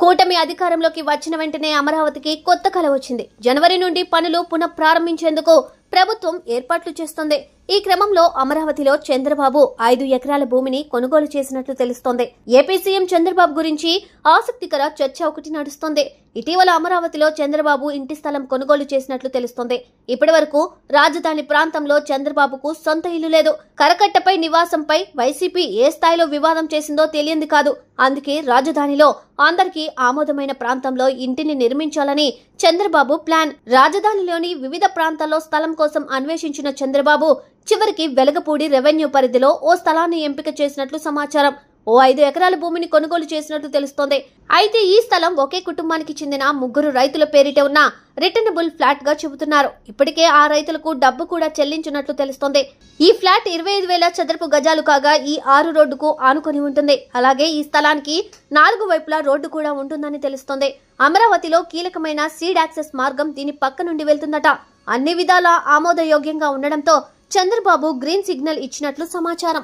కూటమి అధికారంలోకి వచ్చిన వెంటనే అమరావతికి కొత్త కల వచ్చింది. జనవరి నుండి పనులు పునః ప్రారంభించేందుకు ప్రభుత్వం ఏర్పాట్లు చేస్తోంది. ఈ క్రమంలో అమరావతిలో చంద్రబాబు 5 ఎకరాల భూమిని కొనుగోలు చేసినట్లు తెలుస్తోంది. ఏపీ సీఎం చంద్రబాబు గురించి ఆసక్తికర చర్చ ఒకటి నడుస్తోంది. ఇటీవల అమరావతిలో చంద్రబాబు ఇంటి స్థలం కొనుగోలు చేసినట్లు తెలుస్తోంది. ఇప్పటి వరకు రాజధాని ప్రాంతంలో చంద్రబాబుకు సొంత ఇల్లు లేదు. కరకట్టపై నివాసంపై వైసీపీ ఏ స్థాయిలో వివాదం చేసిందో తెలియంది కాదు. అందుకే రాజధానిలో అందరికీ ఆమోదమైన ప్రాంతంలో ఇంటిని నిర్మించాలని చంద్రబాబు ప్లాన్. రాజధానిలోని వివిధ ప్రాంతాల్లో స్థలం కోసం అన్వేషించిన చంద్రబాబు చివరికి వెలగపూడి రెవెన్యూ పరిధిలో ఓ స్థలాన్ని ఎంపిక చేసినట్లు సమాచారం. ఓ 5 ఎకరాల భూమిని కొనుగోలు చేసినట్లు తెలుస్తోంది. అయితే ఈ స్థలం ఒకే కుటుంబానికి చెందిన 3 రైతుల పేరిట ఉన్న రిటర్నబుల్ ఫ్లాట్ గా చెబుతున్నారు. ఇప్పటికే ఆ రైతులకు డబ్బు కూడా చెల్లించినట్లు తెలుస్తోంది. ఈ ఫ్లాట్ 25,000 చదరపు గజాలు కాగా ఈ 6 రోడ్డుకు ఆనుకొని ఉంటుంది. అలాగే ఈ స్థలానికి 4 వైపులా రోడ్డు కూడా ఉంటుందని తెలుస్తోంది. అమరావతిలో కీలకమైన సీడ్ యాక్సెస్ మార్గం దీని పక్క నుండి వెళ్తుందట. అన్ని విధాలా ఆమోదయోగ్యంగా ఉండడంతో చంద్రబాబు గ్రీన్ సిగ్నల్ ఇచ్చినట్లు సమాచారం.